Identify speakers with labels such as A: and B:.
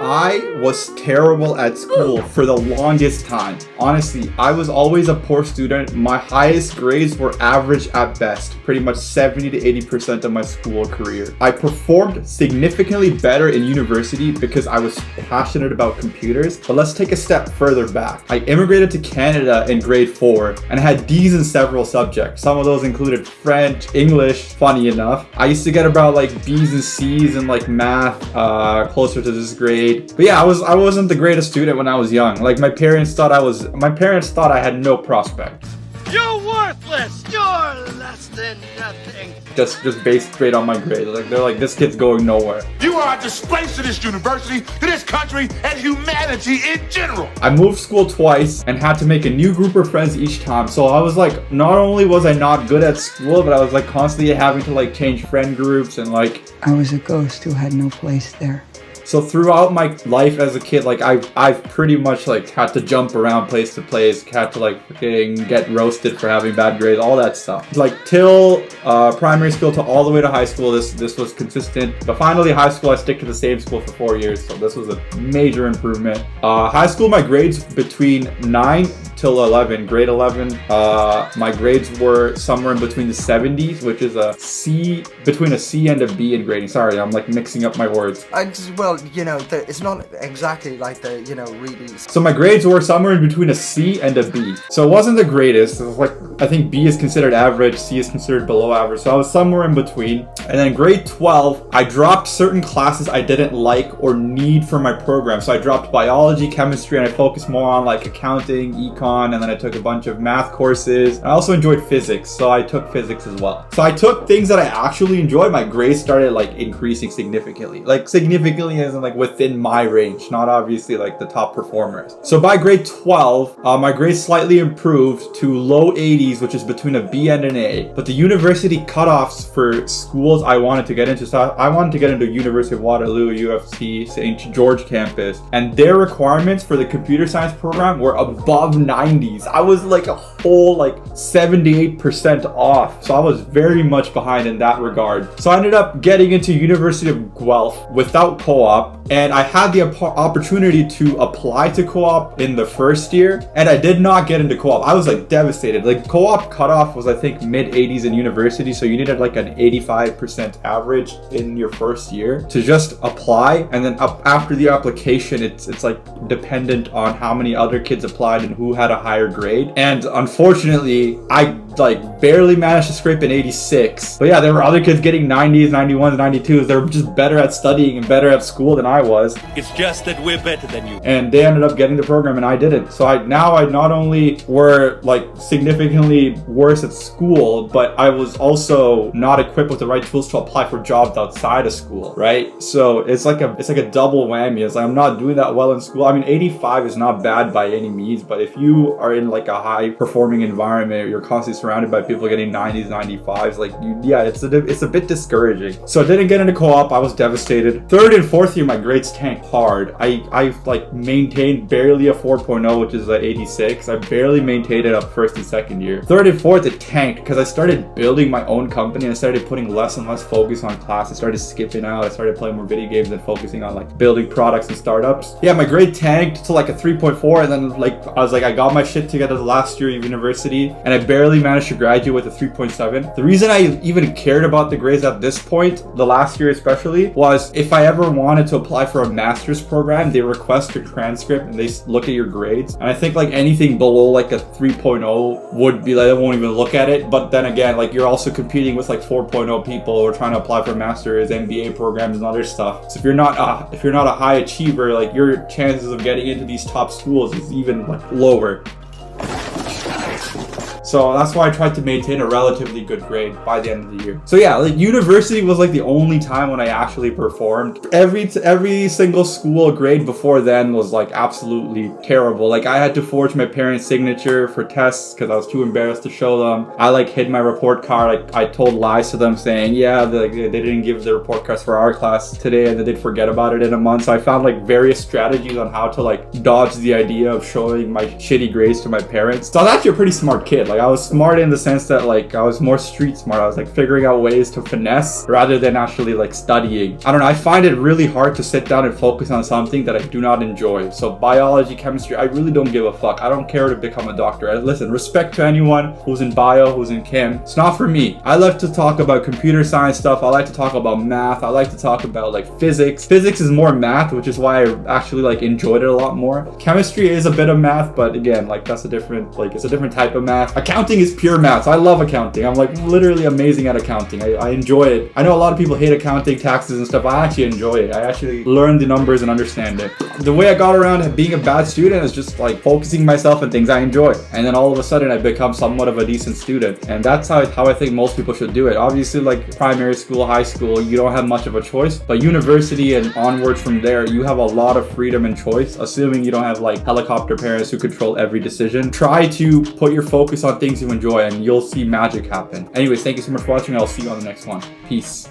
A: I was terrible at school for the longest time. Honestly, I was always a poor student. My highest grades were average at best, pretty much 70 to 80% of my school career. I performed significantly better in university because I was passionate about computers. But let's take a step further back. I immigrated to Canada in grade 4 and had D's in several subjects. Some of those included French, English, funny enough. I used to get about like B's and C's in like math, closer to this grade. But yeah, I wasn't the greatest student when I was young. Like my parents thought I had no prospect.
B: You're worthless! You're less than nothing!
A: Just based straight on my grades. Like they're like, this kid's going nowhere.
C: You are a disgrace to this university, to this country, and humanity in general.
A: I moved school twice and had to make a new group of friends each time. So I was like, not only was I not good at school, but I was like constantly having to like change friend groups and like...
D: I was a ghost who had no place there.
A: So throughout my life as a kid, like I've pretty much like had to jump around place to place, had to like freaking get roasted for having bad grades, all that stuff. Like till primary school to all the way to high school, this was consistent. But finally high school, I stick to the same school for 4 years. So this was a major improvement. High school, my grades between 9 till 11, grade 11, my grades were somewhere in between the 70s, which is a C, between a C and a B in grading. Sorry, I'm like mixing up my words.
E: It's not exactly like the, really...
A: So my grades were somewhere in between a C and a B. So it wasn't the greatest. It was like, I think B is considered average, C is considered below average. So I was somewhere in between. And then grade 12, I dropped certain classes I didn't like or need for my program. So I dropped biology, chemistry, and I focused more on like accounting, econ, and then I took a bunch of math courses. I also enjoyed physics, so I took physics as well. So I took things that I actually enjoyed. My grades started like increasing significantly. Like significantly as in like within my range, not obviously like the top performers. So by grade 12, my grades slightly improved to low 80s, which is between a B and an A. But the university cutoffs for schools I wanted to get into, so I wanted to get into University of Waterloo, UFC, St. George campus, and their requirements for the computer science program were above 90s. I was like a whole like 78% off. So I was very much behind in that regard. So I ended up getting into University of Guelph without co-op, and I had the opportunity to apply to co-op in the first year, and I did not get into co-op. I was like devastated. Like co-op cutoff was I think mid 80s in university, so you needed like an 85% average in your first year to just apply, and then after the application it's like dependent on how many other kids applied and who had a higher grade. And unfortunately I like barely managed to scrape an 86. But yeah, there were other kids getting 90s, 91s, 92s. They were just better at studying and better at school than I was.
B: It's just that we're better than you.
A: And they ended up getting the program and I didn't. So I not only were like significantly worse at school, but I was also not equipped with the right tools to apply for jobs outside of school, right? So it's like a double whammy. It's like I'm not doing that well in school. I mean, 85 is not bad by any means, but if you are in like a high performing environment, you're constantly surrounded by people getting 90s, 95s, like it's a bit discouraging. So I didn't get into co-op. I was devastated. Third and fourth year, my grades tanked hard. I like maintained barely a 4.0, which is an 86. I barely maintained it up first and second year. Third and fourth, it tanked because I started building my own company and I started putting less and less focus on class. I started skipping out. I started playing more video games and focusing on like building products and startups. Yeah, my grade tanked to like a 3.4, and then like I was like, I got my shit together the last year of university and I barely managed to graduate with a 3.7. The reason I even cared about the grades at this point, the last year especially, was if I ever wanted to apply for a master's program, they request your transcript and they look at your grades. And I think like anything below like a 3.0 would be like, they won't even look at it. But then again, like you're also competing with like 4.0 people who are trying to apply for master's, MBA programs and other stuff. So if you're not a high achiever, like your chances of getting into these top schools is even like lower. So that's why I tried to maintain a relatively good grade by the end of the year. So yeah, like university was like the only time when I actually performed. Every single school grade before then was like absolutely terrible. Like I had to forge my parents' signature for tests because I was too embarrassed to show them. I like hid my report card. I told lies to them saying, yeah, they didn't give the report cards for our class today and they did forget about it in a month. So I found like various strategies on how to like dodge the idea of showing my shitty grades to my parents. So I was actually a pretty smart kid. Like Like I was smart in the sense that like I was more street smart. I was like figuring out ways to finesse rather than actually like studying. I don't know, I find it really hard to sit down and focus on something that I do not enjoy. So biology, chemistry, I really don't give a fuck. I don't care to become a doctor. Listen, respect to anyone who's in bio, who's in chem. It's not for me. I like to talk about computer science stuff. I like to talk about math. I like to talk about like physics. Physics is more math, which is why I actually like enjoyed it a lot more. Chemistry is a bit of math, but again, like that's a different, like it's a different type of math. Accounting is pure math. So I love accounting. I'm like literally amazing at accounting. I enjoy it. I know a lot of people hate accounting, taxes and stuff. I actually enjoy it. I actually learn the numbers and understand it. The way I got around being a bad student is just like focusing myself on things I enjoy. And then all of a sudden I become somewhat of a decent student. And that's how I think most people should do it. Obviously, like primary school, high school, you don't have much of a choice. But university and onwards from there, you have a lot of freedom and choice, assuming you don't have like helicopter parents who control every decision. Try to put your focus on things you enjoy and you'll see magic happen. Anyways, thank you so much for watching. I'll see you on the next one. Peace.